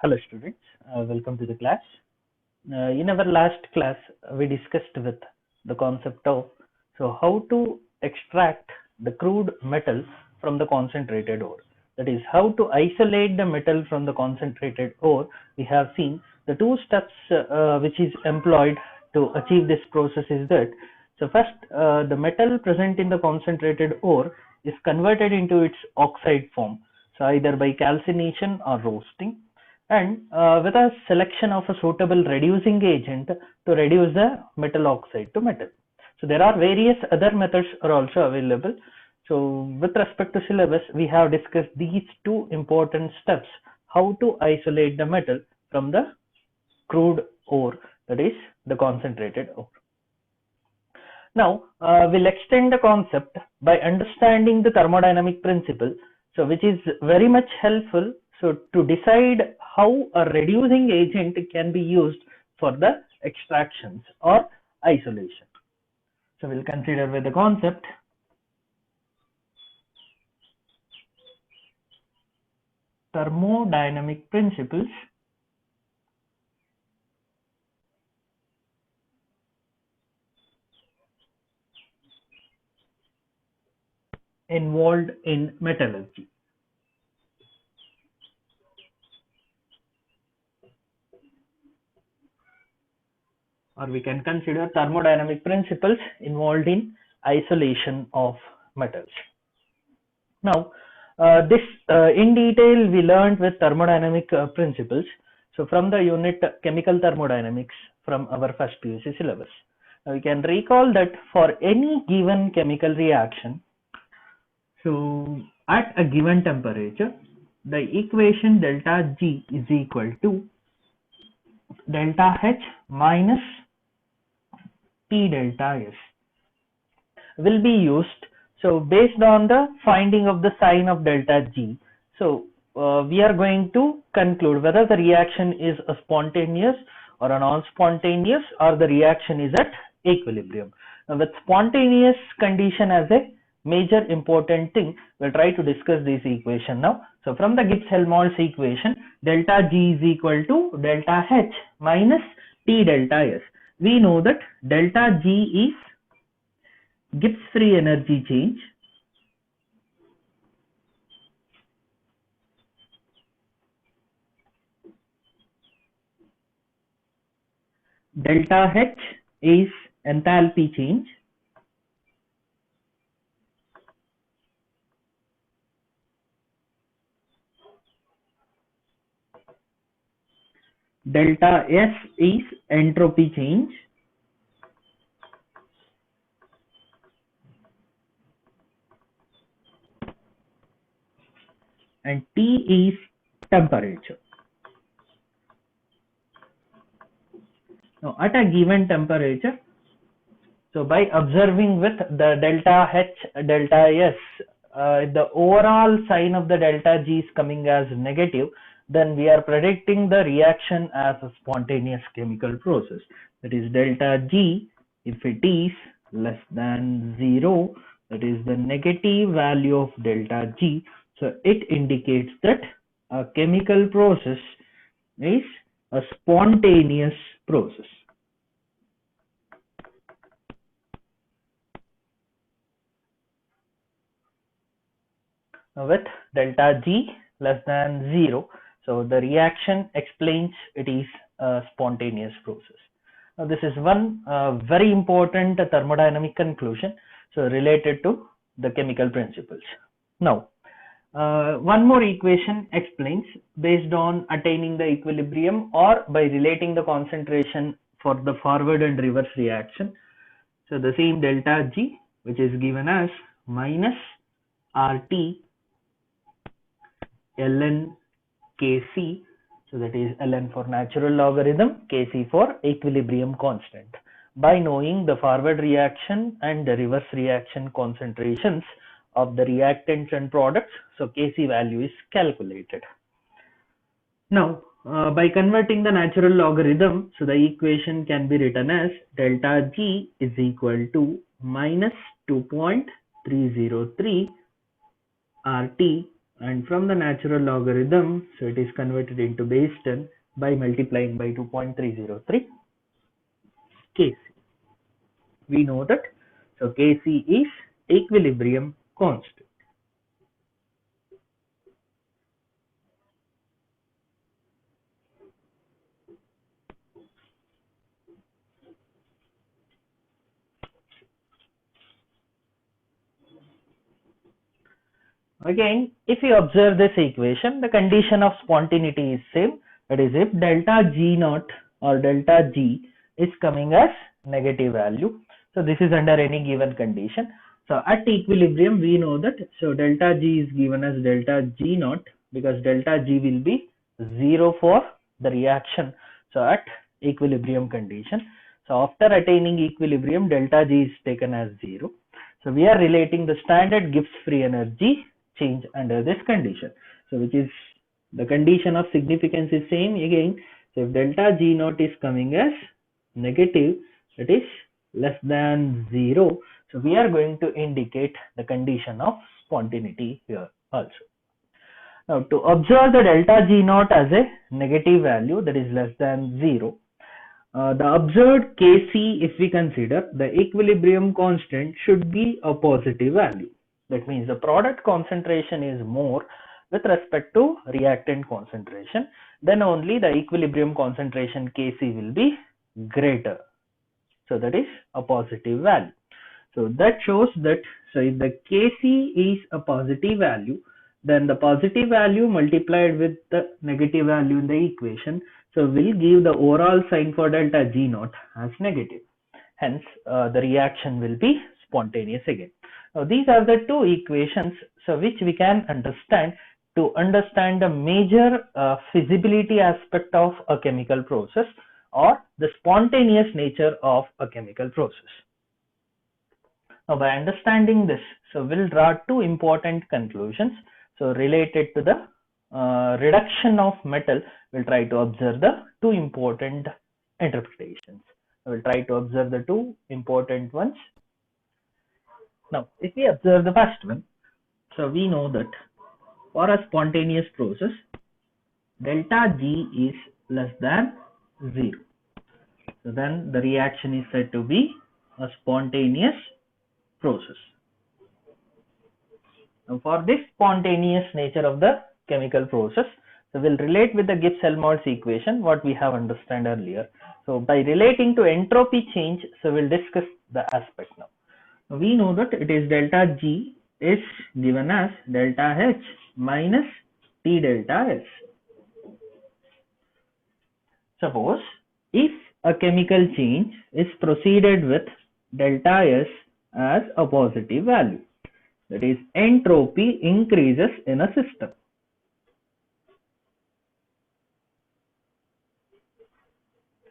Hello students, welcome to the class. In our last class, we discussed with the concept of how to extract the crude metal from the concentrated ore. That is how to isolate the metal from the concentrated ore. We have seen the two steps which is employed to achieve this process is that first the metal present in the concentrated ore is converted into its oxide form, so either by calcination or roasting, and with a selection of a suitable reducing agent to reduce the metal oxide to metal. So there are various other methods are also available. So with respect to syllabus, we have discussed these two important steps, how to isolate the metal from the crude ore, that is the concentrated ore. Now we'll extend the concept by understanding the thermodynamic principle, so which is very much helpful to decide how a reducing agent can be used for the extractions or isolation. So we'll consider with the concept. Thermodynamic principles involved in metallurgy. Or we can consider thermodynamic principles involved in isolation of metals. Now, this in detail we learned with thermodynamic principles. So from the unit chemical thermodynamics from our first PUC syllabus. Now we can recall that for any given chemical reaction, so at a given temperature, the equation delta G is equal to delta H minus T delta S will be used. So based on the finding of the sign of delta G, so we are going to conclude whether the reaction is a spontaneous or a non-spontaneous, or the reaction is at equilibrium. Now with spontaneous condition as a major important thing, we'll try to discuss this equation now. So from the Gibbs-Helmholtz equation, delta G is equal to delta H minus T delta S. We know that delta G is Gibbs free energy change, delta H is enthalpy change, delta S is entropy change, and T is temperature. Now at a given temperature, so by observing with the delta H, delta S, the overall sign of the delta G is coming as negative, then we are predicting the reaction as a spontaneous chemical process. That is delta G, if it is less than 0, that is the negative value of delta G. So it indicates that a chemical process is a spontaneous process. With delta G less than 0, so the reaction explains it is a spontaneous process. Now this is one very important thermodynamic conclusion, so related to the chemical principles. Now one more equation explains based on attaining the equilibrium or by relating the concentration for the forward and reverse reaction. So the same delta G, which is given as minus RT ln Kc, so that is ln for natural logarithm, Kc for equilibrium constant. By knowing the forward reaction and the reverse reaction concentrations of the reactants and products, so Kc value is calculated. Now by converting the natural logarithm, so the equation can be written as delta G is equal to minus 2.303 RT and from the natural logarithm, so it is converted into base 10 by multiplying by 2.303 Kc. We know that, so Kc is equilibrium constant. Again, if you observe this equation, the condition of spontaneity is same. That is, if delta G naught or delta G is coming as negative value. So this is under any given condition. So at equilibrium, we know that, so delta G is given as delta G naught because delta G will be 0 for the reaction. So at equilibrium condition. So after attaining equilibrium, delta G is taken as 0. So we are relating the standard Gibbs free energy change under this condition. So which is the condition of significance is same again. So if delta G naught is coming as negative, that is less than 0. So we are going to indicate the condition of spontaneity here also. Now to observe the delta G naught as a negative value, that is less than 0, the observed Kc, if we consider, the equilibrium constant should be a positive value. That means the product concentration is more with respect to reactant concentration, then only the equilibrium concentration Kc will be greater. So that is a positive value. So that shows that, so if the Kc is a positive value, then the positive value multiplied with the negative value in the equation, so will give the overall sign for delta G naught as negative. Hence, the reaction will be spontaneous again. Now, these are the two equations, so which we can understand to understand the major feasibility aspect of a chemical process or the spontaneous nature of a chemical process. Now, by understanding this, so we'll draw two important conclusions. So related to the reduction of metal, we'll try to observe the two important interpretations. We'll try to observe the two important ones. Now, if we observe the first one, so we know that for a spontaneous process, delta G is less than 0. So then the reaction is said to be a spontaneous process. Now for this spontaneous nature of the chemical process, so we'll relate with the Gibbs-Helmholtz equation what we have understood earlier. So by relating to entropy change, so we'll discuss the aspect now. We know that it is delta G is given as delta H minus T delta S. Suppose if a chemical change is proceeded with delta S as a positive value, that is entropy increases in a system.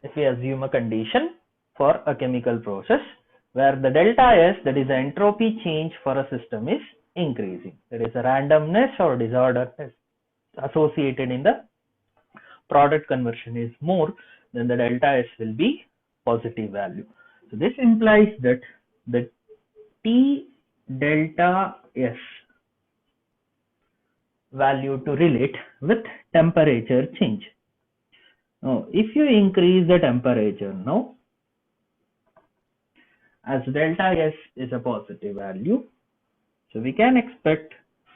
If we assume a condition for a chemical process where the delta S, that is the entropy change for a system, is increasing, there is a randomness or disorder associated in the product conversion is more, then the delta S will be positive value. So this implies that the T delta S value to relate with temperature change. Now, if you increase the temperature now, as delta S is a positive value, so we can expect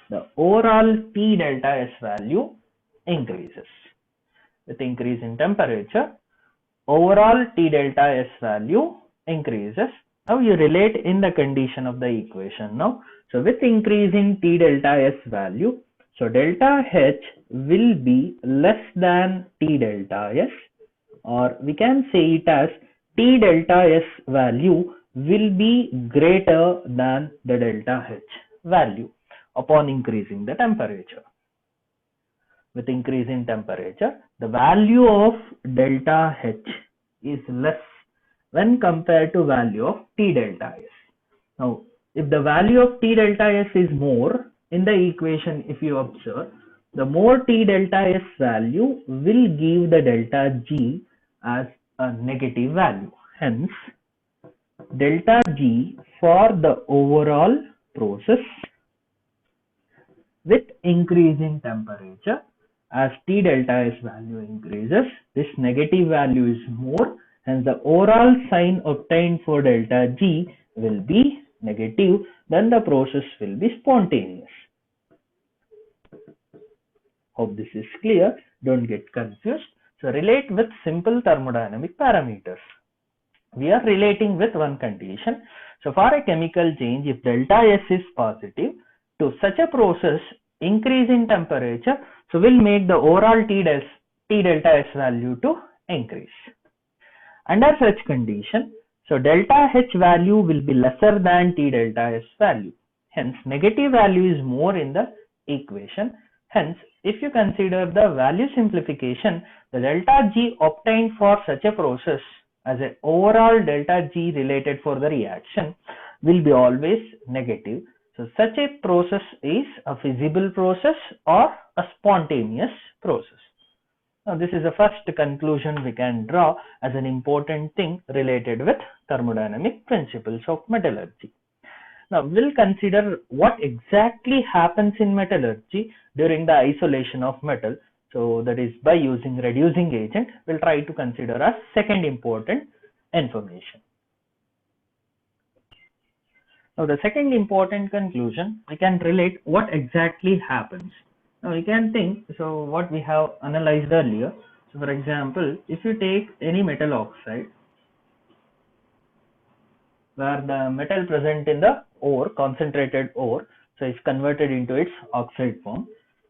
the overall T delta S value increases. With increase in temperature, overall T delta S value increases. Now you relate in the condition of the equation now. So with increase in T delta S value, so delta H will be less than T delta S, or we can say it as T delta S value will be greater than the delta H value upon increasing the temperature. With increase in temperature, the value of delta H is less when compared to value of T delta S. Now, if the value of T delta S is more, in the equation if you observe, the more T delta S value will give the delta G as a negative value. Hence, delta G for the overall process with increasing temperature. As T delta S value increases, this negative value is more, hence the overall sign obtained for delta G will be negative, then the process will be spontaneous. Hope this is clear, don't get confused. So relate with simple thermodynamic parameters. We are relating with one condition. So for a chemical change, if delta S is positive, to such a process, increase in temperature, so will make the overall T delta S value to increase. Under such condition, so delta H value will be lesser than T delta S value. Hence, negative value is more in the equation. Hence, if you consider the value simplification, the delta G obtained for such a process as an overall delta G related for the reaction will be always negative. So such a process is a feasible process or a spontaneous process. Now this is the first conclusion we can draw as an important thing related with thermodynamic principles of metallurgy. Now we'll consider what exactly happens in metallurgy during the isolation of metal. So that is by using reducing agent. We'll try to consider as second important information. Now the second important conclusion, we can relate what exactly happens. Now we can think, so what we have analyzed earlier. So for example, if you take any metal oxide, where the metal present in the ore, concentrated ore, so it's converted into its oxide form.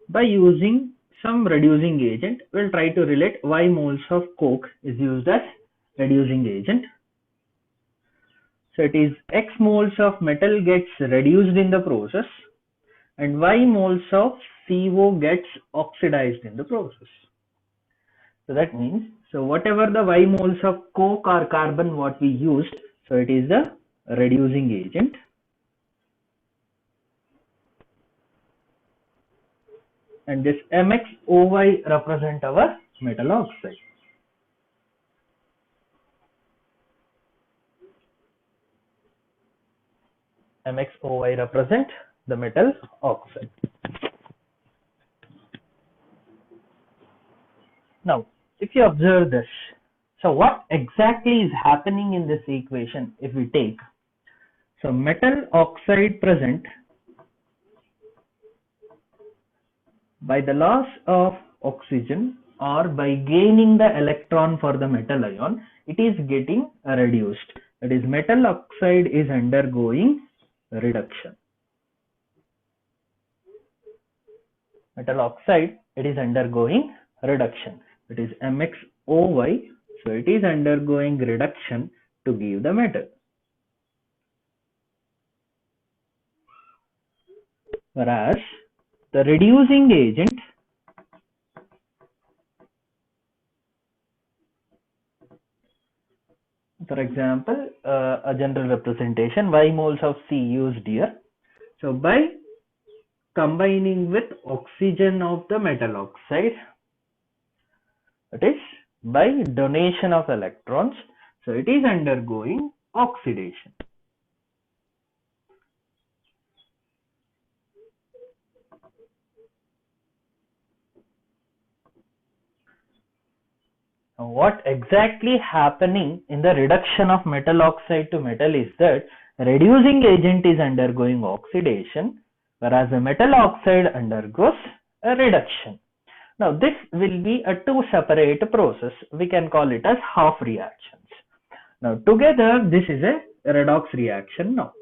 By using some reducing agent, we'll try to relate Y moles of coke is used as reducing agent. So it is X moles of metal gets reduced in the process and Y moles of CO gets oxidized in the process. So that means, so whatever the Y moles of coke or carbon what we used, so it is the reducing agent. And this MXOY represent our metal oxide. MXOY represent the metal oxide. Now, if you observe this, so what exactly is happening in this equation if we take, so metal oxide present by the loss of oxygen or by gaining the electron for the metal ion, it is getting reduced. That is, metal oxide is undergoing reduction. Metal oxide, it is undergoing reduction. It is MXOY, so it is undergoing reduction to give the metal. Whereas the reducing agent, for example, a general representation, Y moles of C used here. So by combining with oxygen of the metal oxide, that is by donation of electrons, so it is undergoing oxidation. Now, what exactly happening in the reduction of metal oxide to metal is that reducing agent is undergoing oxidation, whereas the metal oxide undergoes a reduction. Now this will be a two separate process. We can call it as half reactions. Now together this is a redox reaction now.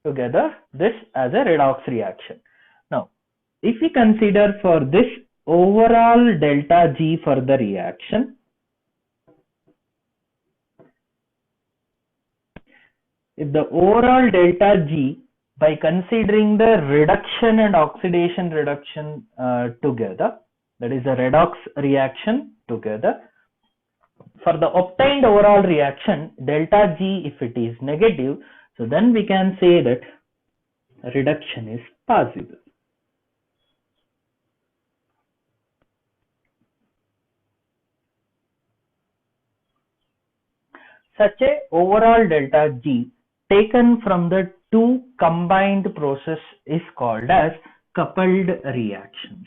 Together this as a redox reaction. Now if we consider for this overall delta G for the reaction, if the overall delta G, by considering the reduction and oxidation reduction together, that is a redox reaction together, for the obtained overall reaction delta G, if it is negative, so then we can say that reduction is possible. Such a overall delta G taken from the two combined process is called as coupled reactions.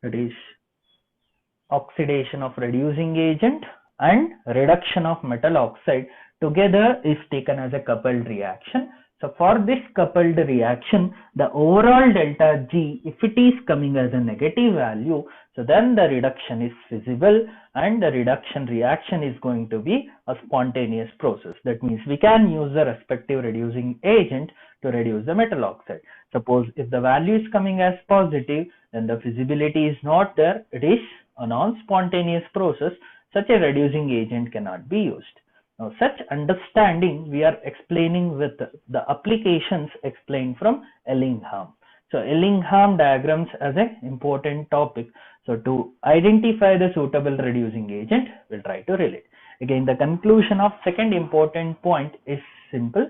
That is oxidation of reducing agent and reduction of metal oxide together is taken as a coupled reaction. So for this coupled reaction, the overall delta G, if it is coming as a negative value, so then the reduction is feasible and the reduction reaction is going to be a spontaneous process. That means we can use the respective reducing agent to reduce the metal oxide. Suppose if the value is coming as positive, then the feasibility is not there, it is a non-spontaneous process. Such a reducing agent cannot be used. Now, such understanding we are explaining with the applications explained from Ellingham. So, Ellingham diagrams as an important topic. So, to identify the suitable reducing agent, we'll try to relate. Again, the conclusion of second important point is simple.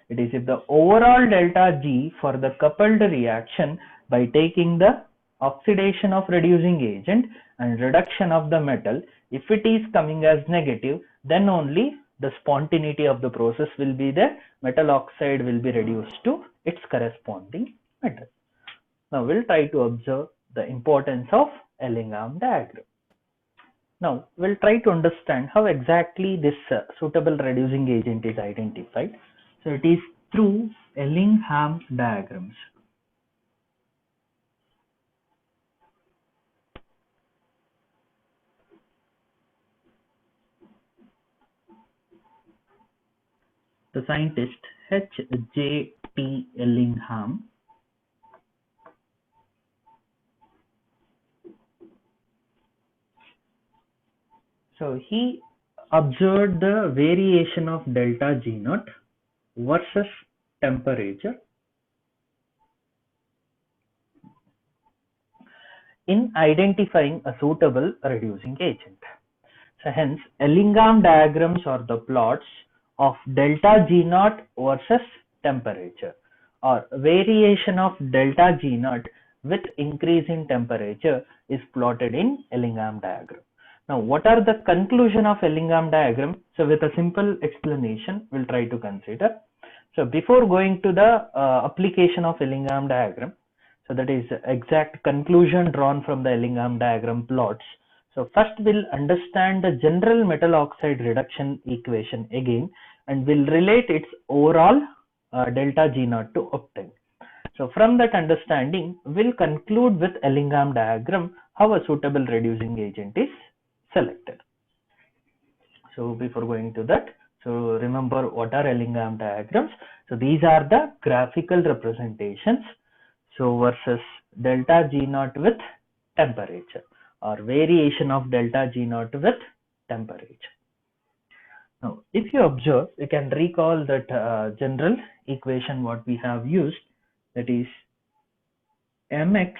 It is if the overall delta G for the coupled reaction by taking the oxidation of reducing agent and reduction of the metal, if it is coming as negative, then only the spontaneity of the process will be there. Metal oxide will be reduced to its corresponding metal. Now we'll try to observe the importance of Ellingham diagram. Now we'll try to understand how exactly this suitable reducing agent is identified. So it is through Ellingham diagrams. The scientist H.J.T. Ellingham he observed the variation of delta G naught versus temperature in identifying a suitable reducing agent. So hence Ellingham diagrams are the plots of delta G naught versus temperature or variation of delta G naught with increase in temperature is plotted in Ellingham diagram. Now what are the conclusion of Ellingham diagram? So with a simple explanation we'll try to consider. So before going to the application of Ellingham diagram, so that is exact conclusion drawn from the Ellingham diagram plots. So first we'll understand the general metal oxide reduction equation again and we'll relate its overall delta G naught to obtain. So from that understanding, we'll conclude with Ellingham diagram how a suitable reducing agent is selected. So before going to that, so remember what are Ellingham diagrams. So these are the graphical representations. So versus delta G naught with temperature or variation of delta G naught with temperature. Now, if you observe, you can recall that general equation what we have used, that is mx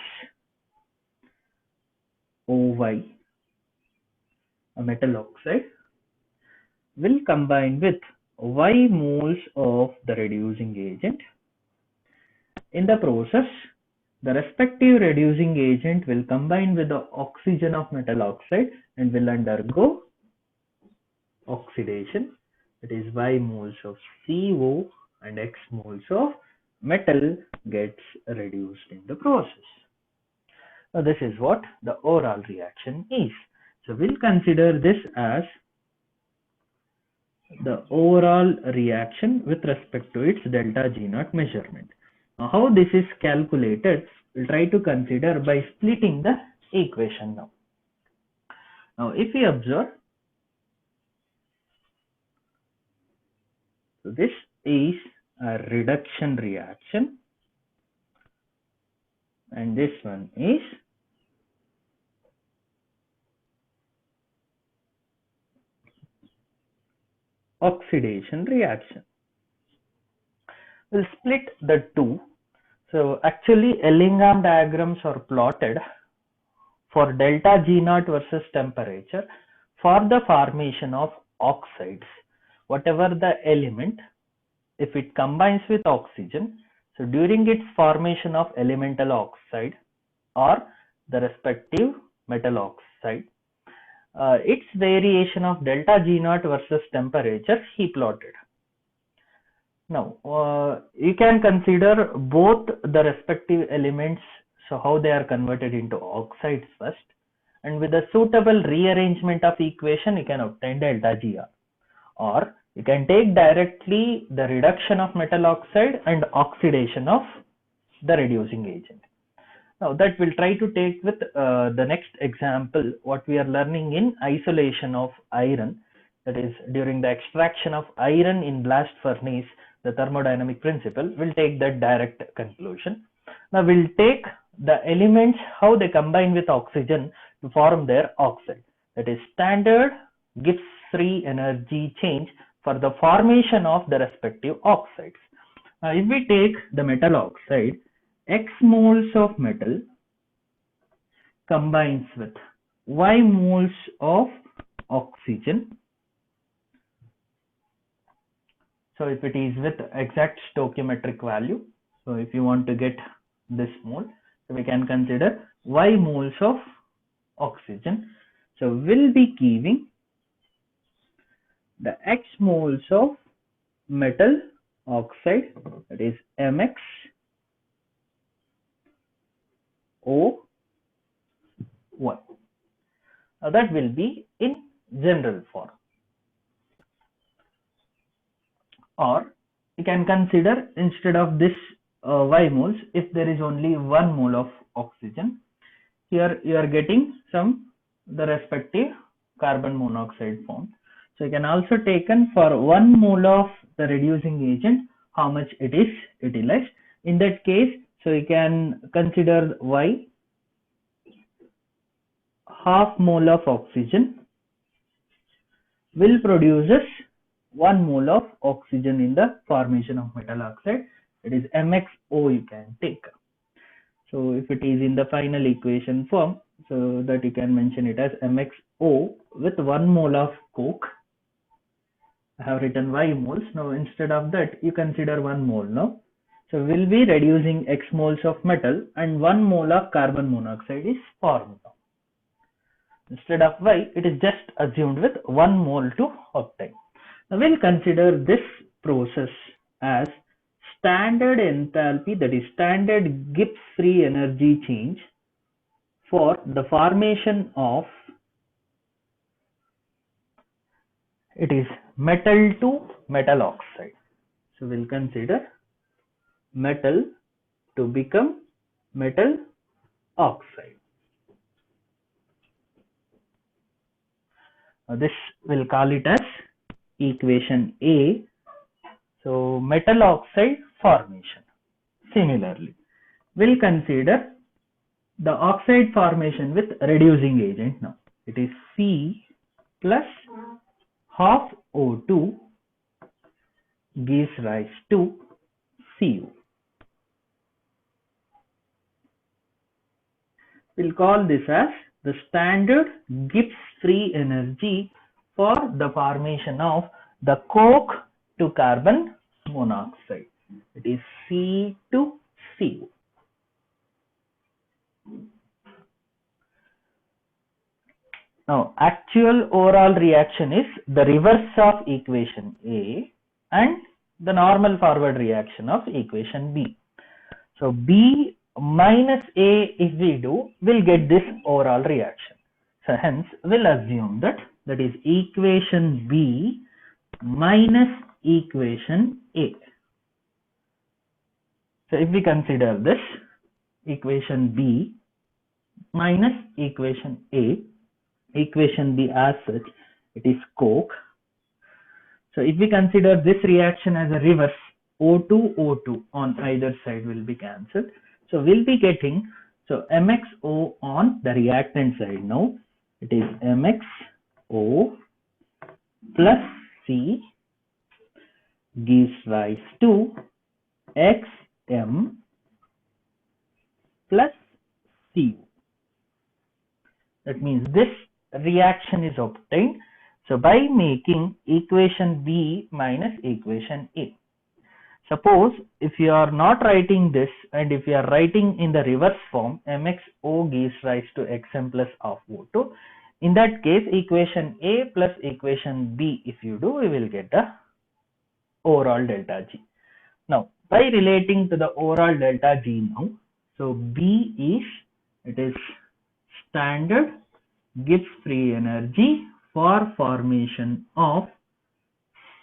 Oy, a metal oxide, will combine with Y moles of the reducing agent. In the process, the respective reducing agent will combine with the oxygen of metal oxide and will undergo oxidation. It is Y moles of CO and X moles of metal gets reduced in the process. Now this is what the overall reaction is. So we'll consider this as the overall reaction with respect to its delta G naught measurement. Now how this is calculated, we'll try to consider by splitting the equation now. Now if we observe, so this is a reduction reaction and this one is oxidation reaction. We'll split the two. So actually Ellingham diagrams are plotted for delta G naught versus temperature for the formation of oxides. Whatever the element, if it combines with oxygen, So during its formation of elemental oxide or the respective metal oxide, its variation of delta G naught versus temperature he plotted. Now, you can consider both the respective elements, so how they are converted into oxides first, and with a suitable rearrangement of equation, you can obtain delta Gr. Or you can take directly the reduction of metal oxide and oxidation of the reducing agent. Now that we'll try to take with the next example, what we are learning in isolation of iron, that is during the extraction of iron in blast furnace, the thermodynamic principle, we'll take that direct conclusion. Now we'll take the elements, how they combine with oxygen to form their oxide. That is standard Gibbs free energy change for the formation of the respective oxides. Now if we take the metal oxide, X moles of metal combines with Y moles of oxygen. So if it is with exact stoichiometric value, so if you want to get this mole, so we can consider Y moles of oxygen. So we'll be giving the X moles of metal oxide, that is Mx O1. That will be in general form. Or you can consider, instead of this Y moles, if there is only 1 mole of oxygen, here you are getting the respective carbon monoxide formed. So you can also taken for 1 mole of the reducing agent, how much it is utilized. In that case, so you can consider Y, half mole of oxygen will produces 1 mole of oxygen in the formation of metal oxide. It is MXO you can take. So if it is in the final equation form, so that you can mention it as MXO with 1 mole of coke. I have written Y moles. Now instead of that, you consider 1 mole now. So we'll be reducing X moles of metal and 1 mole of carbon monoxide is formed now. Instead of Y, it is just assumed with 1 mole to obtain. Now we'll consider this process as standard enthalpy, that is standard Gibbs free energy change for the formation of, it is metal to metal oxide. So we'll consider metal to become metal oxide. Now this we'll call it as equation A. So metal oxide formation. Similarly, we'll consider the oxide formation with reducing agent now. It is C plus half O2 gives rise to Cu. We'll call this as the standard Gibbs free energy for the formation of the coke to carbon monoxide. It is C to Cu. Now, actual overall reaction is the reverse of equation A and the normal forward reaction of equation B. So, B minus A, if we do, we'll get this overall reaction. So, hence, we'll assume that is equation B minus equation A. So, if we consider this equation B minus equation A, equation B as such, it is coke. So if we consider this reaction as a reverse, O2, O2 on either side will be cancelled. So we'll be getting, so MXO on the reactant side now, it is MXO plus C gives rise to XM plus Cu. That means this reaction is obtained, so by making equation B minus equation A. Suppose if you are not writing this and if you are writing in the reverse form, mxo gives rise to xm plus of O2. In that case, equation A plus equation B, if you do, we will get the overall delta G. Now, by relating to the overall delta G now, so B is, it is standard Gibbs free energy for formation of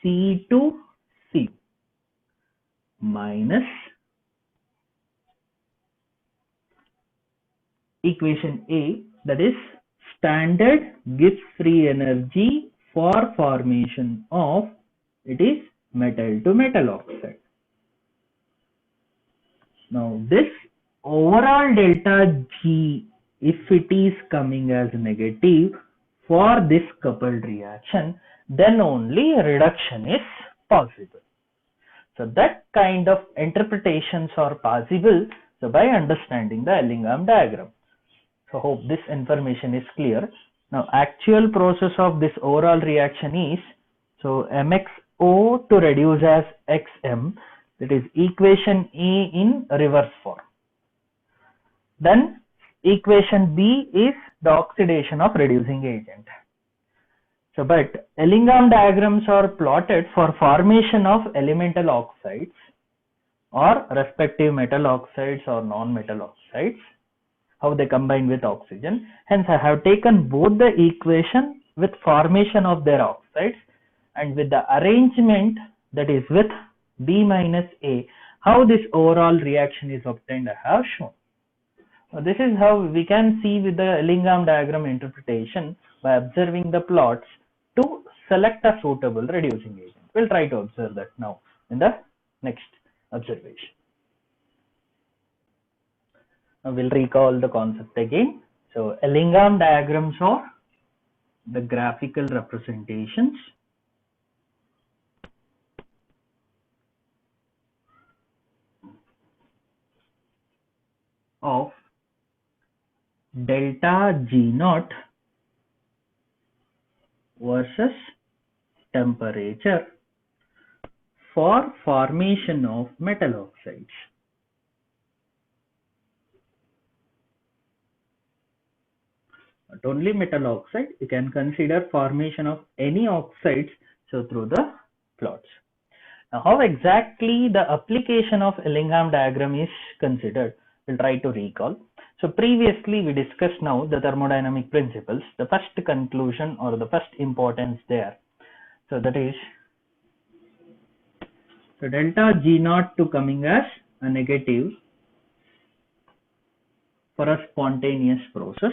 C2C minus equation A, that is standard Gibbs free energy for formation of, it is metal to metal oxide. Now this overall delta G, if it is coming as negative for this coupled reaction, then only reduction is possible. So that kind of interpretations are possible, so by understanding the Ellingham diagram. So hope this information is clear. Now actual process of this overall reaction is, so MXO to reduce as XM, that is equation A in reverse form. Then equation B is the oxidation of reducing agent. So but Ellingham diagrams are plotted for formation of elemental oxides or respective metal oxides or non-metal oxides, how they combine with oxygen. Hence I have taken both the equation with formation of their oxides and with the arrangement, that is with B minus A, how this overall reaction is obtained I have shown. Now, this is how we can see with the Ellingham diagram interpretation by observing the plots to select a suitable reducing agent. We'll try to observe that now in the next observation. Now we'll recall the concept again. So Ellingham diagrams are the graphical representations of delta G naught versus temperature for formation of metal oxides. Not only metal oxide, you can consider formation of any oxides, so through the plots. Now how exactly the application of Ellingham diagram is considered, we'll try to recall. So previously we discussed now the thermodynamic principles, the first conclusion or the first importance there. So that is, so delta G naught to coming as a negative for a spontaneous process.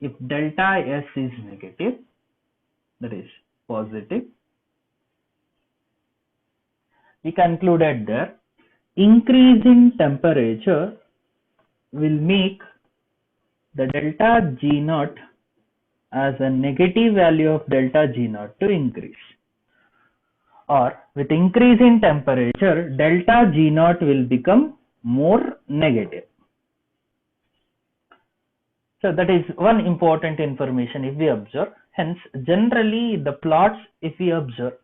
If delta S is negative, that is positive, we concluded that increase in temperature will make the delta G naught as a negative value of delta G naught to increase, or with increase in temperature delta G naught will become more negative. So that is one important information if we observe. Hence generally the plots, if we observe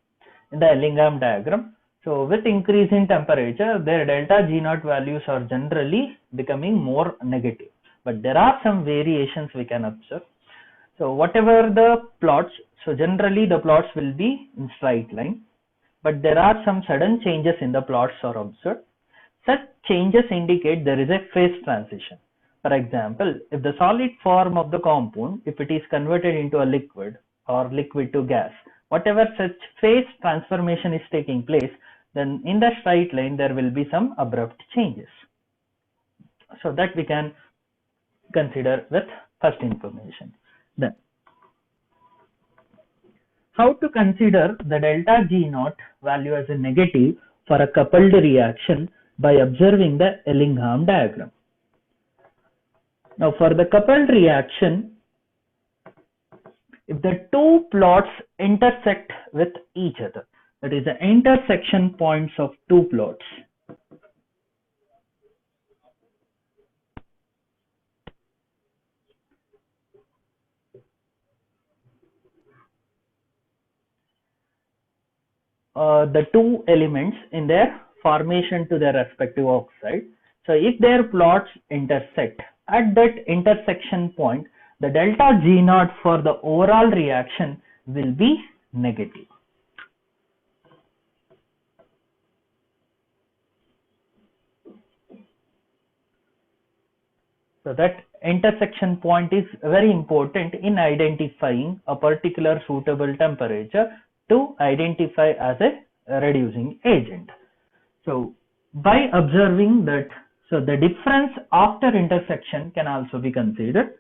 in the Ellingham diagram, so with increase in temperature their delta G naught values are generally becoming more negative, but there are some variations we can observe. So whatever the plots, so generally the plots will be in straight line, but there are some sudden changes in the plots are observed. Such changes indicate there is a phase transition. For example, if the solid form of the compound, if it is converted into a liquid or liquid to gas, whatever such phase transformation is taking place, then in the straight line there will be some abrupt changes. So that we can consider with first information. Then how to consider the delta G naught value as a negative for a coupled reaction by observing the Ellingham diagram. Now for the coupled reaction, if the two plots intersect with each other, that is the intersection points of two plots, the two elements in their formation to their respective oxide. So if their plots intersect, at that intersection point, the delta G naught for the overall reaction will be negative. So that intersection point is very important in identifying a particular suitable temperature to identify as a reducing agent. So by observing that, so the difference after intersection can also be considered.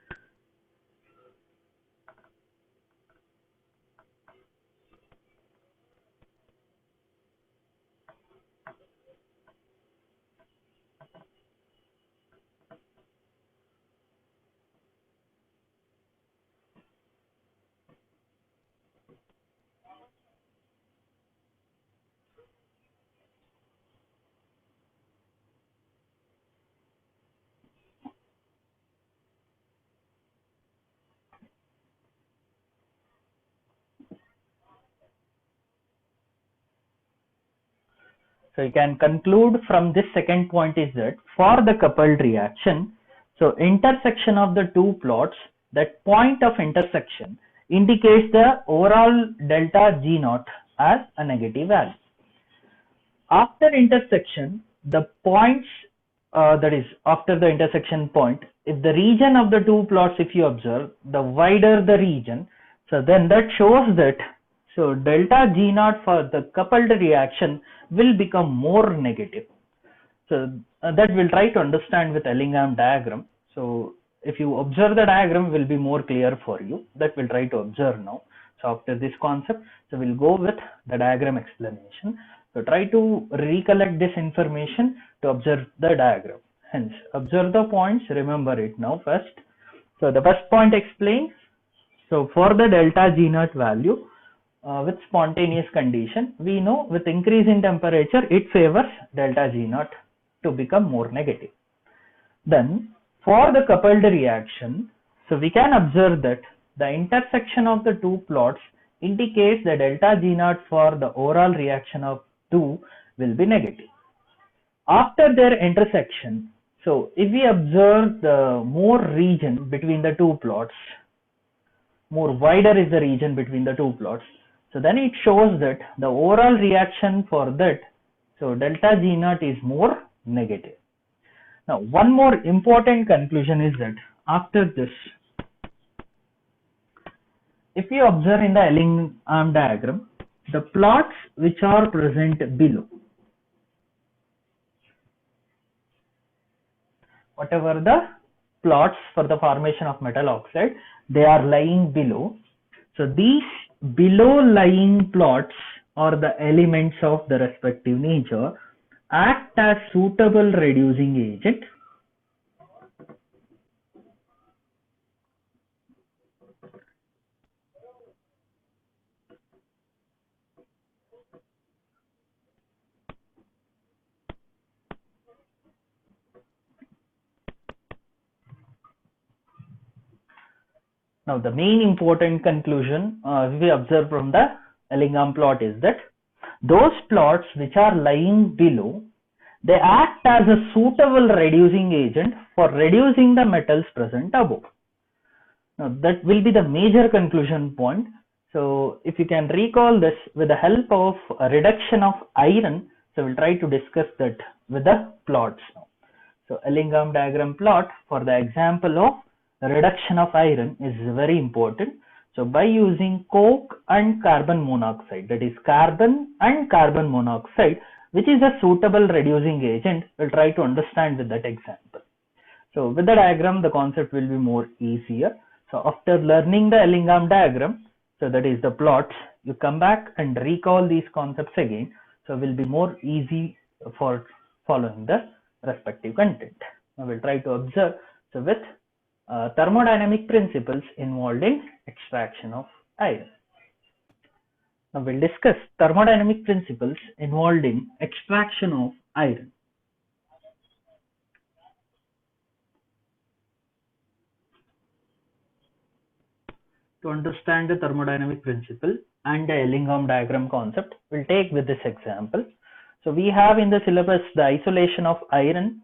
So you can conclude from this second point is that for the coupled reaction, so intersection of the two plots, that point of intersection indicates the overall delta G naught as a negative value. After intersection, the points that is after the intersection point, if the region of the two plots, if you observe, the wider the region, so then that shows that so delta G naught for the coupled reaction will become more negative. So that we'll try to understand with Ellingham diagram. So if you observe the diagram, will be more clear for you. That we'll try to observe now. So after this concept, so we'll go with the diagram explanation. So try to recollect this information to observe the diagram. Hence, observe the points, remember it now first. So the first point explains, so for the delta G naught value, with spontaneous condition, we know with increase in temperature, it favors delta G naught to become more negative. Then for the coupled reaction, so we can observe that the intersection of the two plots indicates the delta G naught for the overall reaction of 2 will be negative. After their intersection, so if we observe the more region between the two plots, more wider is the region between the two plots, so then it shows that the overall reaction for that, so delta G naught is more negative. Now, one more important conclusion is that after this, if you observe in the Ellingham diagram, the plots which are present below, whatever the plots for the formation of metal oxide, they are lying below. So these below lying plots or the elements of the respective nature act as suitable reducing agent. Now the main important conclusion we observe from the Ellingham plot is that those plots which are lying below, they act as a suitable reducing agent for reducing the metals present above. Now that will be the major conclusion point. So if you can recall this with the help of a reduction of iron, so we'll try to discuss that with the plots now. So Ellingham diagram plot for the example of reduction of iron is very important. So by using coke and carbon monoxide, that is carbon and carbon monoxide, which is a suitable reducing agent, we'll try to understand with that example. So with the diagram, the concept will be more easier. So after learning the Ellingham diagram, so that is the plots, you come back and recall these concepts again. So will be more easy for following the respective content. Now we'll try to observe so with thermodynamic principles involved in extraction of iron. Now we'll discuss thermodynamic principles involved in extraction of iron. to understand the thermodynamic principle and the Ellingham diagram concept, we'll take with this example. So we have in the syllabus the isolation of iron,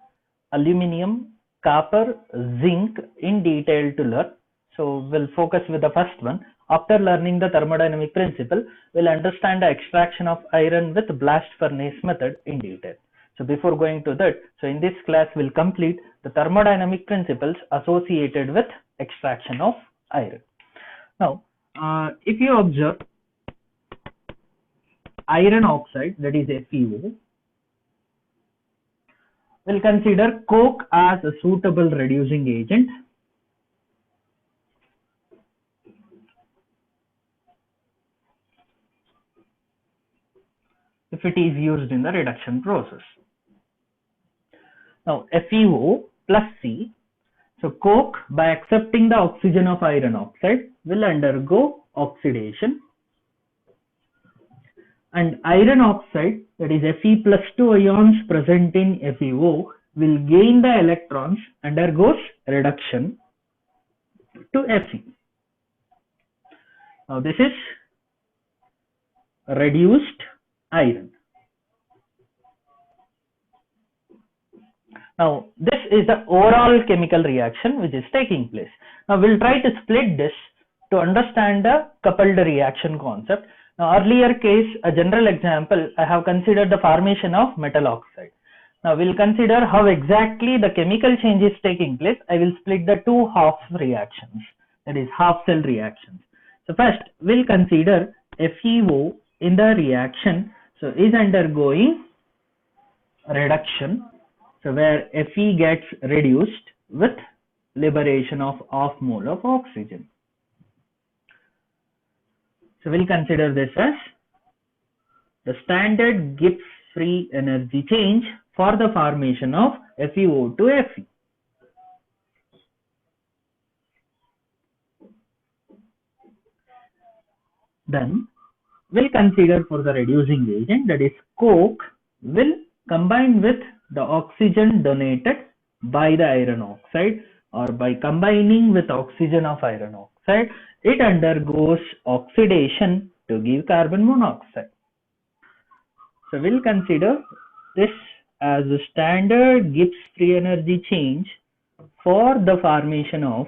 aluminium, copper, zinc in detail to learn. So we'll focus with the first one. After learning the thermodynamic principle, we'll understand the extraction of iron with blast furnace method in detail. So before going to that, so in this class we'll complete the thermodynamic principles associated with extraction of iron. Now, if you observe iron oxide, that is FeO, we'll consider coke as a suitable reducing agent. If it is used in the reduction process. Now, FeO plus C, so coke by accepting the oxygen of iron oxide will undergo oxidation, and iron oxide, that is Fe plus 2 ions present in FeO, will gain the electrons, undergoes reduction to Fe. Now this is reduced iron. Now this is the overall chemical reaction which is taking place. Now we'll try to split this to understand the coupled reaction concept. Now earlier case, a general example, I have considered the formation of metal oxide. Now we'll consider how exactly the chemical change is taking place. I will split the two half reactions, that is half cell reactions. So first we'll consider FeO in the reaction, so is undergoing reduction, so where Fe gets reduced with liberation of half mole of oxygen. So we'll consider this as the standard Gibbs free energy change for the formation of FeO to Fe. Then we'll consider for the reducing agent, that is coke will combine with the oxygen donated by the iron oxide, or by combining with oxygen of iron oxide, it undergoes oxidation to give carbon monoxide. So we'll consider this as the standard Gibbs free energy change for the formation of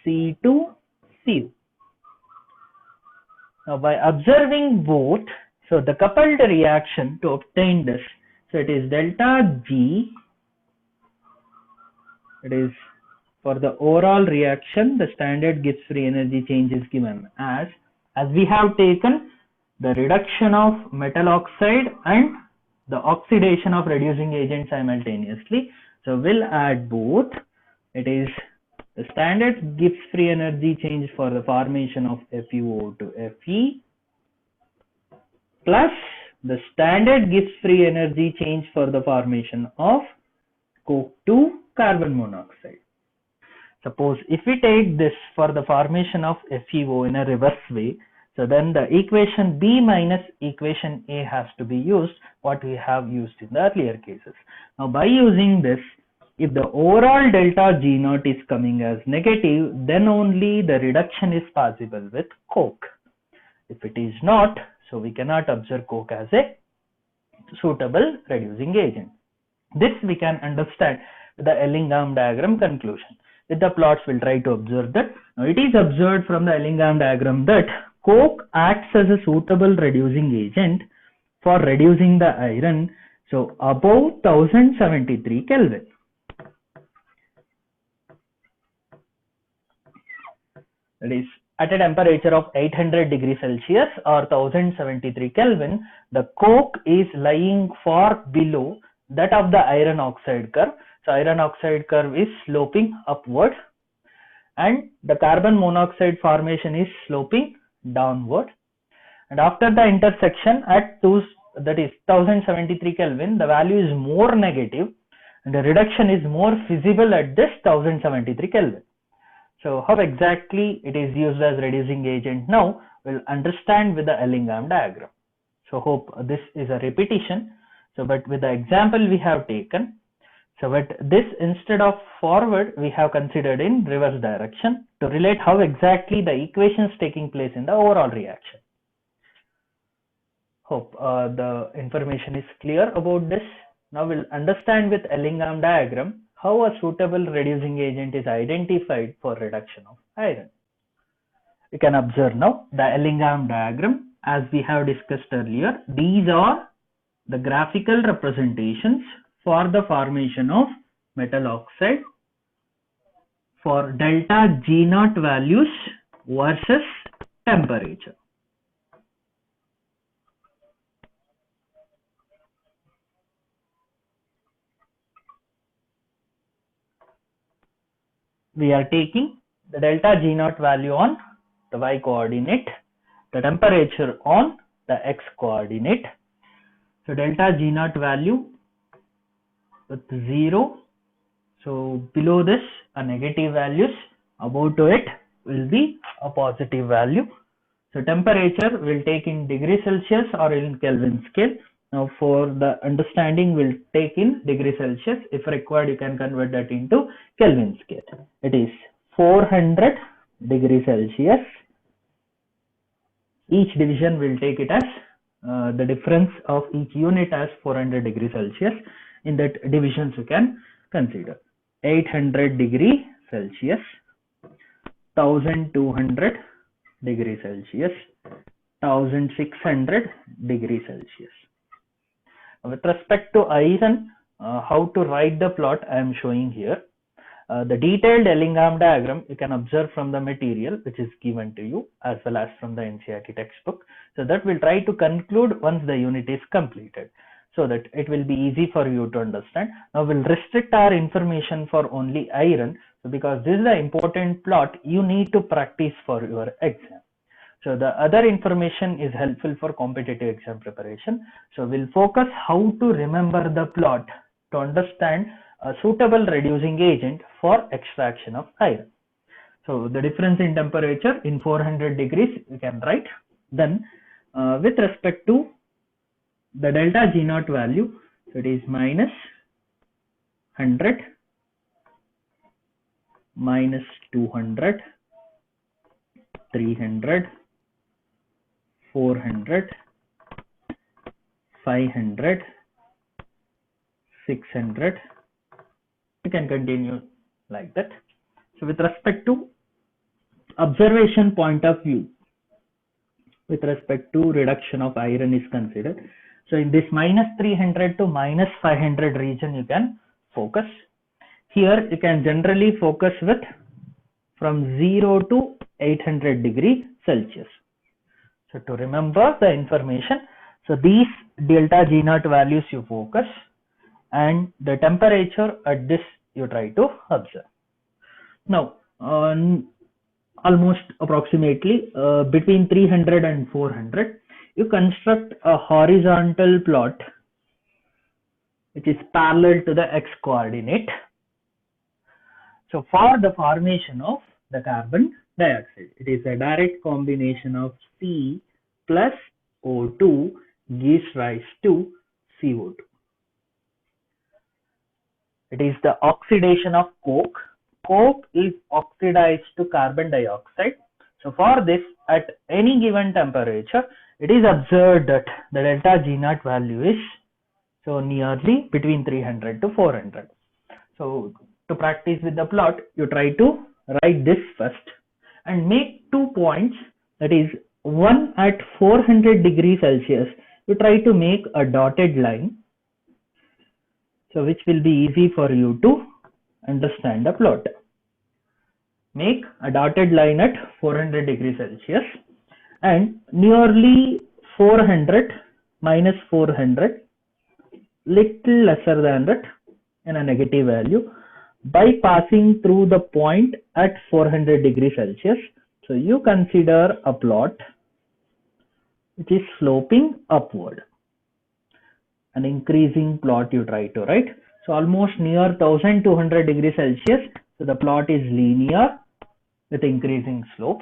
C2CO. Now by observing both, so the coupled reaction to obtain this, so it is delta G, it is for the overall reaction, the standard Gibbs free energy change is given as we have taken the reduction of metal oxide and the oxidation of reducing agent simultaneously. So we'll add both. It is the standard Gibbs free energy change for the formation of FeO to Fe plus the standard Gibbs free energy change for the formation of coke to carbon monoxide. Suppose if we take this for the formation of FeO in a reverse way, so then the equation B minus equation A has to be used, what we have used in the earlier cases. Now by using this, if the overall delta G naught is coming as negative, then only the reduction is possible with coke. If it is not, so we cannot observe coke as a suitable reducing agent. This we can understand with the Ellingham diagram conclusion. With the plots, we'll try to observe that. Now it is observed from the Ellingham diagram that coke acts as a suitable reducing agent for reducing the iron, so above 1073 Kelvin. That is at a temperature of 800 degrees Celsius or 1073 Kelvin, the coke is lying far below that of the iron oxide curve. So iron oxide curve is sloping upward and the carbon monoxide formation is sloping downward. And after the intersection at 1073 Kelvin, the value is more negative and the reduction is more feasible at this 1073 Kelvin. So how exactly it is used as reducing agent now, we'll understand with the Ellingham diagram. So hope this is a repetition. So but with the example we have taken, So but this, instead of forward, we have considered in reverse direction to relate how exactly the equation is taking place in the overall reaction. Hope the information is clear about this. Now we'll understand with Ellingham diagram how a suitable reducing agent is identified for reduction of iron. You can observe now the Ellingham diagram as we have discussed earlier. These are the graphical representations for the formation of metal oxide for delta G0 values versus temperature. We are taking the delta G0 value on the y coordinate, the temperature on the x coordinate. So delta G0 value with 0. So below this a negative values, above to it will be a positive value. So temperature will take in degree Celsius or in Kelvin scale. Now for the understanding, we'll take in degree Celsius. If required, you can convert that into Kelvin scale. It is 400 degree Celsius. Each division will take it as the difference of each unit as 400 degree Celsius. In that divisions you can consider 800 degree Celsius, 1200 degree Celsius, 1600 degree Celsius. With respect to iron, how to write the plot I am showing here. The detailed Ellingham diagram you can observe from the material which is given to you as well as from the NCERT textbook. So that we'll try to conclude once the unit is completed, so that it will be easy for you to understand. Now we'll restrict our information for only iron, so because this is the important plot you need to practice for your exam. So the other information is helpful for competitive exam preparation. So we'll focus how to remember the plot to understand a suitable reducing agent for extraction of iron. So the difference in temperature in 400 degrees you can write. Then with respect to the delta G0 value, so it is minus 100, minus 200, 300, 400, 500, 600. You can continue like that. So with respect to observation point of view, with respect to reduction of iron is considered. So in this minus 300 to minus 500 region you can focus. Here you can generally focus with from 0 to 800 degree Celsius. So to remember the information, so these delta G0 values you focus, and the temperature at this you try to observe. Now almost approximately between 300 and 400 you construct a horizontal plot which is parallel to the x coordinate. So for the formation of the carbon dioxide, it is a direct combination of C plus O2 gives rise to CO2. It is the oxidation of coke. Coke is oxidized to carbon dioxide. So for this, at any given temperature, it is observed that the delta G0 value is so nearly between 300 to 400. So to practice with the plot, you try to write this first and make 2 points, that is one at 400 degrees Celsius. You try to make a dotted line, so which will be easy for you to understand the plot. Make a dotted line at 400 degrees Celsius and nearly 400 minus 400, little lesser than that in a negative value, by passing through the point at 400 degrees Celsius. So you consider a plot which is sloping upward, an increasing plot you try to write. So almost near 1200 degrees Celsius, so the plot is linear with increasing slope.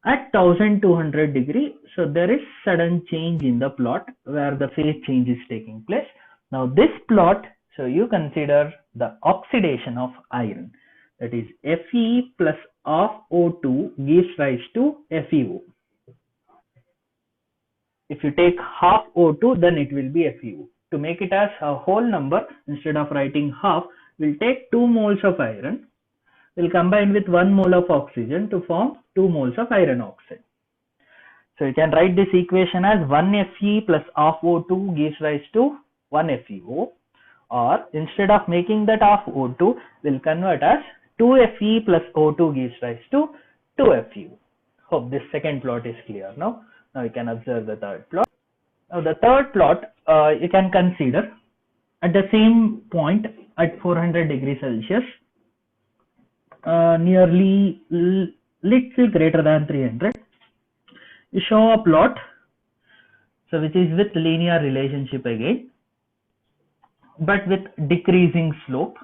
At 1200 degree, so there is sudden change in the plot where the phase change is taking place. Now this plot So you consider the oxidation of iron, that is Fe plus half O2 gives rise to FeO. If you take half O2, then it will be FeO. To make it as a whole number, instead of writing half, we'll take 2 moles of iron, we'll combine with 1 mole of oxygen to form 2 moles of iron oxide. So you can write this equation as 1 Fe plus half O2 gives rise to 1 FeO, or instead of making that half O2, we'll convert as 2 Fe plus O2 gives rise to 2 FeO. Hope this second plot is clear now. Now you can observe the third plot. Now the third plot you can consider at the same point at 400 degrees Celsius, nearly little greater than 300. You show a plot, so which is with linear relationship again, but with decreasing slope.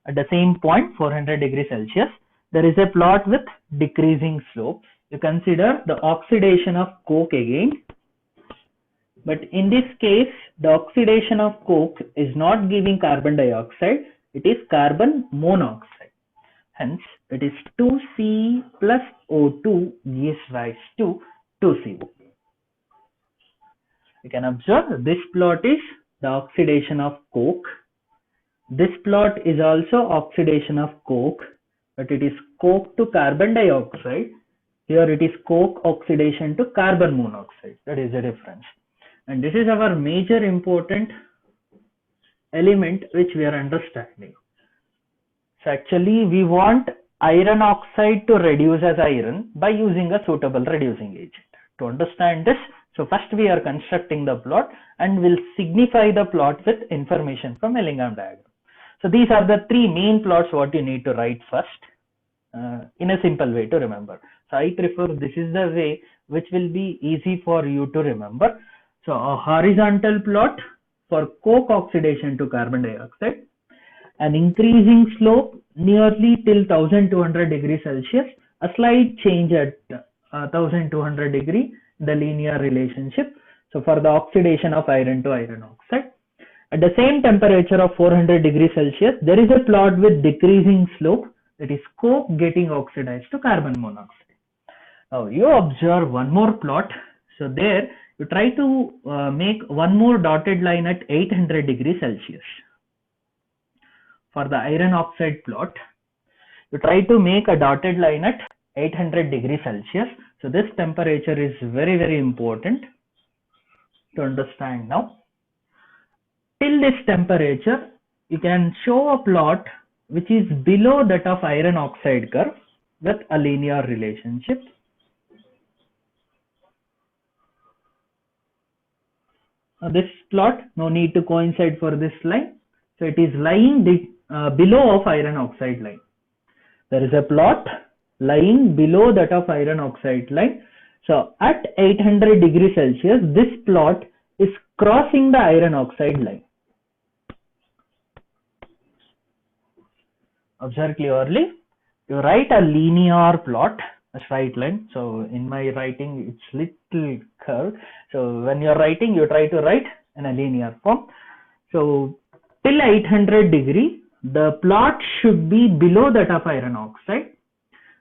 At the same point 400 degrees Celsius, there is a plot with decreasing slope. You consider the oxidation of coke again, but in this case the oxidation of coke is not giving carbon dioxide, it is carbon monoxide. Hence it is 2C plus O2 gives rise to 2CO. You can observe this plot is the oxidation of coke. This plot is also oxidation of coke, but it is coke to carbon dioxide. Here it is coke oxidation to carbon monoxide. That is the difference. And this is our major important element which we are understanding. So actually we want iron oxide to reduce as iron by using a suitable reducing agent. To understand this, so first we are constructing the plot and will signify the plot with information from Ellingham diagram. So these are the 3 main plots what you need to write first in a simple way to remember. So I prefer this is the way which will be easy for you to remember. So a horizontal plot for coke oxidation to carbon dioxide, an increasing slope nearly till 1200 degrees Celsius, a slight change at 1200 degree, the linear relationship. So for the oxidation of iron to iron oxide, at the same temperature of 400 degrees Celsius, there is a plot with decreasing slope, that is coke getting oxidized to carbon monoxide. Now you observe one more plot. So there you try to make one more dotted line at 800 degrees Celsius. For the iron oxide plot, you try to make a dotted line at 800 degrees Celsius. So this temperature is very, very important to understand now. Till this temperature, you can show a plot which is below that of iron oxide curve with a linear relationship. Now this plot, no need to coincide for this line. So it is lying below of iron oxide line. There is a plot lying below that of iron oxide line. So at 800 degrees Celsius, this plot is crossing the iron oxide line. Observe clearly. You write a linear plot, a straight line. So in my writing, it's little curved. So when you're writing, you try to write in a linear form. So till 800 degree, the plot should be below that of iron oxide.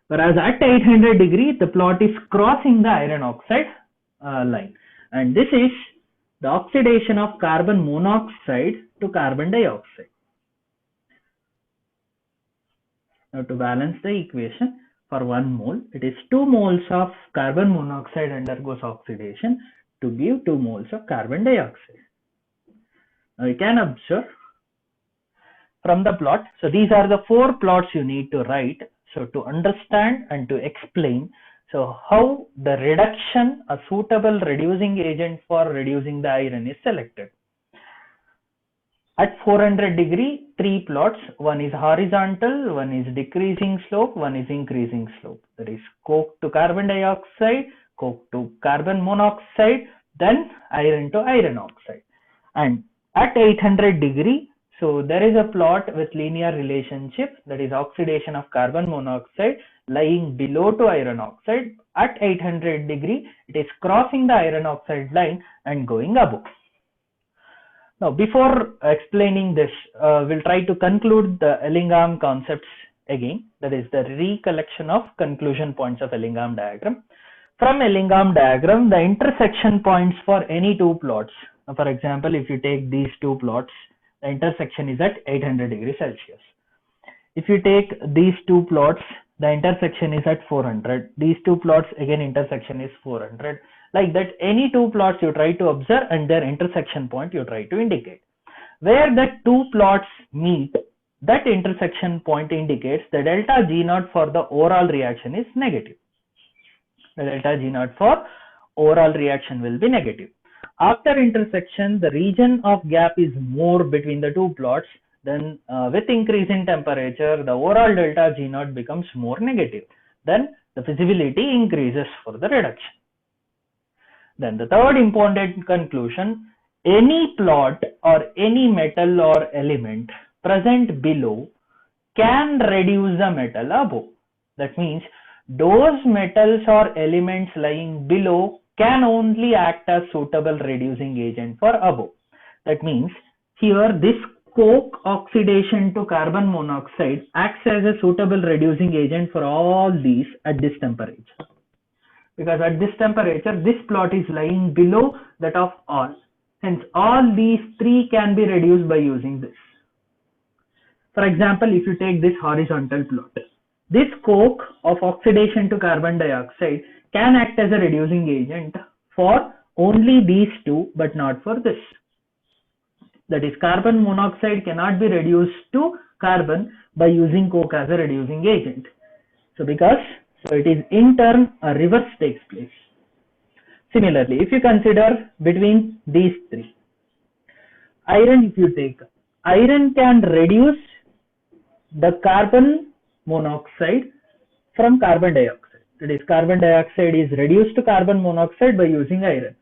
Whereas at 800 degree, the plot is crossing the iron oxide line. And this is the oxidation of carbon monoxide to carbon dioxide. Now to balance the equation, for 1 mole, it is 2 moles of carbon monoxide undergoes oxidation to give 2 moles of carbon dioxide. Now you can observe from the plot. So these are the 4 plots you need to write. So to understand and to explain, so how the reduction, a suitable reducing agent for reducing the iron is selected. At 400 degree, 3 plots, one is horizontal, one is decreasing slope, one is increasing slope. That is coke to carbon dioxide, coke to carbon monoxide, then iron to iron oxide. And at 800 degree, so there is a plot with linear relationship, that is oxidation of carbon monoxide lying below to iron oxide. At 800 degree, it is crossing the iron oxide line and going above. Now, before explaining this, we'll try to conclude the Ellingham concepts again. That is the recollection of conclusion points of Ellingham diagram. From Ellingham diagram, the intersection points for any two plots. Now, for example, if you take these two plots, the intersection is at 800 degrees Celsius. If you take these two plots, the intersection is at 400. These two plots, again, intersection is 400. Like that, any two plots you try to observe and their intersection point you try to indicate. Where the two plots meet, that intersection point indicates the delta G naught for the overall reaction is negative. The delta G naught for overall reaction will be negative. After intersection, the region of gap is more between the two plots. Then with increase in temperature, the overall delta G naught becomes more negative. Then the visibility increases for the reduction. Then the third important conclusion, any plot or any metal or element present below can reduce the metal above. That means those metals or elements lying below can only act as suitable reducing agent for above. That means here this coke oxidation to carbon monoxide acts as a suitable reducing agent for all these at this temperature. Because at this temperature, this plot is lying below that of all. Hence, all these three can be reduced by using this. For example, if you take this horizontal plot, this coke of oxidation to carbon dioxide can act as a reducing agent for only these two, but not for this. That is, carbon monoxide cannot be reduced to carbon by using coke as a reducing agent. So it is in turn a reverse takes place. Similarly, if you consider between these three, iron, if you take, iron can reduce the carbon monoxide from carbon dioxide. That is, carbon dioxide is reduced to carbon monoxide by using iron.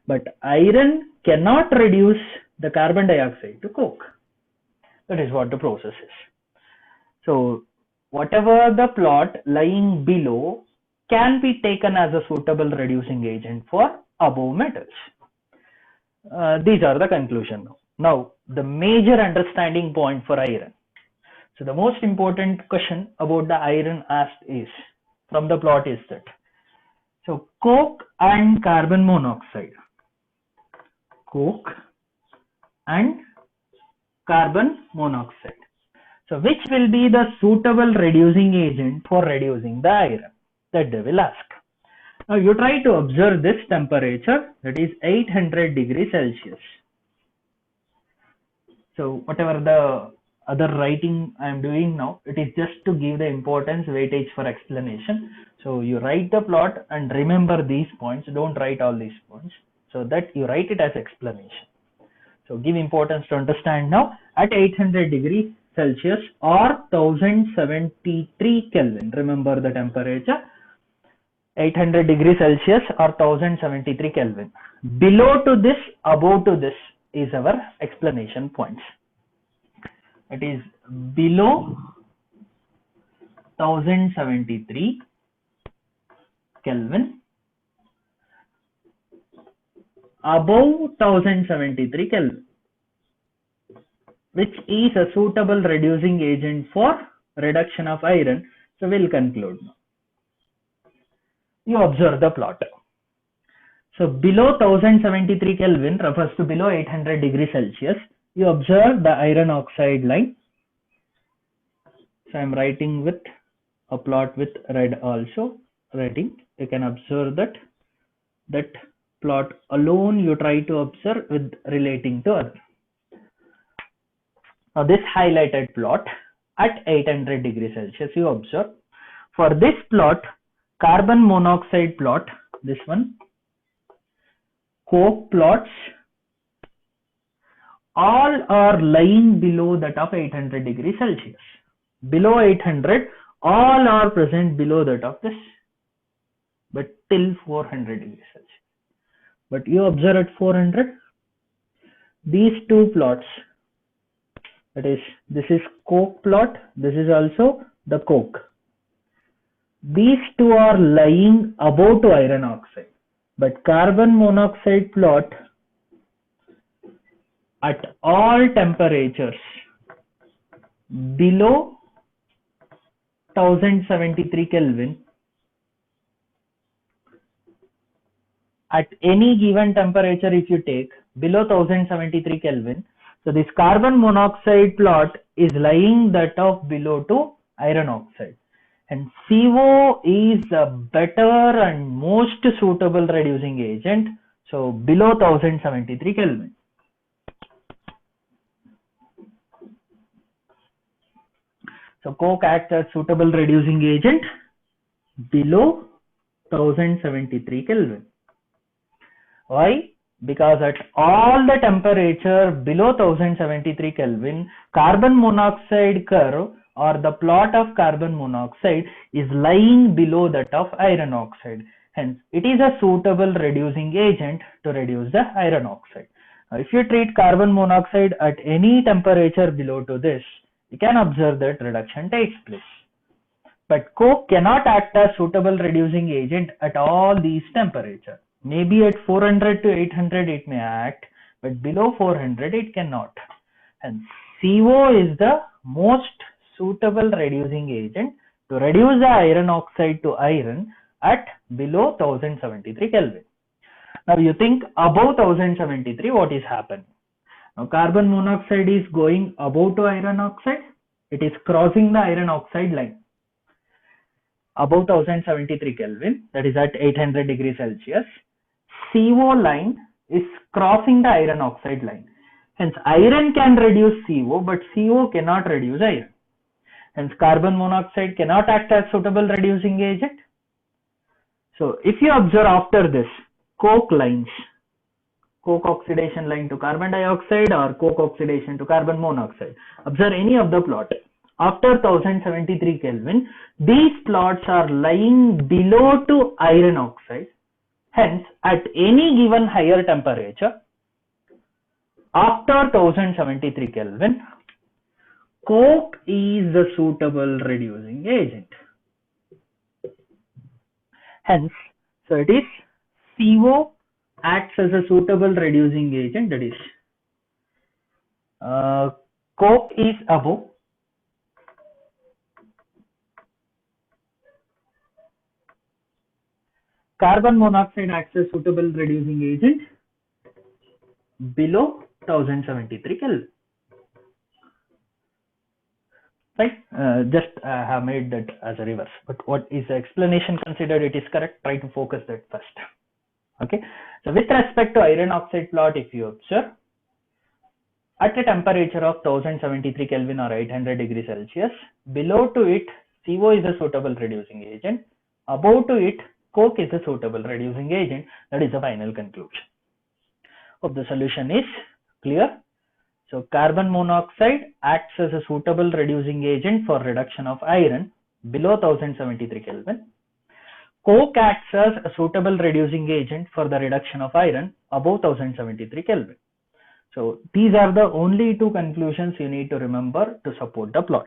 But iron cannot reduce the carbon dioxide to coke. That is what the process is. So, whatever the plot lying below can be taken as a suitable reducing agent for above metals. These are the conclusion. Now, the major understanding point for iron. So, the most important question about the iron asked is, from the plot is that, so coke and carbon monoxide, coke and carbon monoxide. So which will be the suitable reducing agent for reducing the iron? That they will ask. Now you try to observe this temperature, that is 800 degrees Celsius. So whatever the other writing I am doing now, it is just to give the importance weightage for explanation. So you write the plot and remember these points. Don't write all these points, so that you write it as explanation. So give importance to understand now. At 800 degrees Celsius or 1073 Kelvin. Remember the temperature. 800 degrees Celsius or 1073 Kelvin. Below to this, above to this is our explanation points. It is below 1073 Kelvin, above 1073 Kelvin, which is a suitable reducing agent for reduction of iron. So we'll conclude now. You observe the plot. So below 1073 Kelvin refers to below 800 degrees Celsius. You observe the iron oxide line. So I am writing with a plot with red also. Writing. You can observe that plot alone you try to observe with relating to other. Now this highlighted plot at 800 degrees Celsius you observe. For this plot, carbon monoxide plot, this one, coke plots, all are lying below that of 800 degrees Celsius. Below 800, all are present below that of this, but till 400 degrees Celsius. But you observe at 400, these two plots, that is, this is coke plot, this is also the coke. These two are lying above to iron oxide, but carbon monoxide plot at all temperatures below 1073 Kelvin, at any given temperature if you take below 1073 Kelvin, so this carbon monoxide plot is lying that of below to iron oxide, and CO is a better and most suitable reducing agent, so below 1073 Kelvin. So coke acts as suitable reducing agent below 1073 Kelvin. Why? Because at all the temperature below 1073 Kelvin, carbon monoxide curve or the plot of carbon monoxide is lying below that of iron oxide. Hence, it is a suitable reducing agent to reduce the iron oxide. Now, if you treat carbon monoxide at any temperature below to this, you can observe that reduction takes place. But coke cannot act as suitable reducing agent at all these temperatures. Maybe at 400 to 800 it may act, but below 400 it cannot. And CO is the most suitable reducing agent to reduce the iron oxide to iron at below 1073 Kelvin. Now you think above 1073 what is happening? Now carbon monoxide is going above to iron oxide. It is crossing the iron oxide line. Above 1073 Kelvin, that is at 800 degrees Celsius, CO line is crossing the iron oxide line. Hence iron can reduce CO, but CO cannot reduce iron. Hence carbon monoxide cannot act as suitable reducing agent. So if you observe after this, coke lines, coke oxidation line to carbon dioxide or coke oxidation to carbon monoxide. Observe any of the plot. After 1073 Kelvin, these plots are lying below to iron oxide. Hence, at any given higher temperature, after 1073 Kelvin, coke is the suitable reducing agent. Hence, so it is CO acts as a suitable reducing agent, that is coke is above, carbon monoxide acts as suitable reducing agent below 1073 Kelvin. Right? Just have made that as a reverse. But what is the explanation considered? It is correct. Try to focus that first. Okay. So with respect to iron oxide plot, if you observe, at a temperature of 1073 Kelvin or 800 degrees Celsius, below to it, CO is a suitable reducing agent. Above to it, coke is a suitable reducing agent. That is the final conclusion. Hope the solution is clear. So carbon monoxide acts as a suitable reducing agent for reduction of iron below 1073 Kelvin. Coke acts as a suitable reducing agent for the reduction of iron above 1073 Kelvin. So these are the only two conclusions you need to remember to support the plot.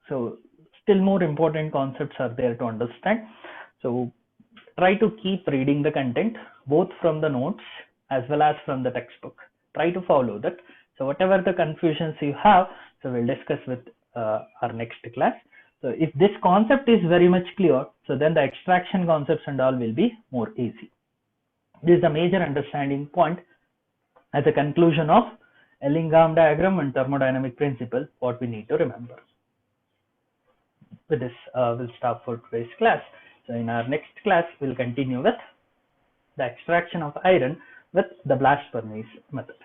So still more important concepts are there to understand. So try to keep reading the content both from the notes as well as from the textbook. Try to follow that. So whatever the confusions you have, so we'll discuss with our next class. So if this concept is very much clear, so then the extraction concepts and all will be more easy. This is the major understanding point as a conclusion of Ellingham diagram and thermodynamic principle, what we need to remember. With this, we'll stop for today's class. So in our next class, we'll continue with the extraction of iron with the blast furnace method.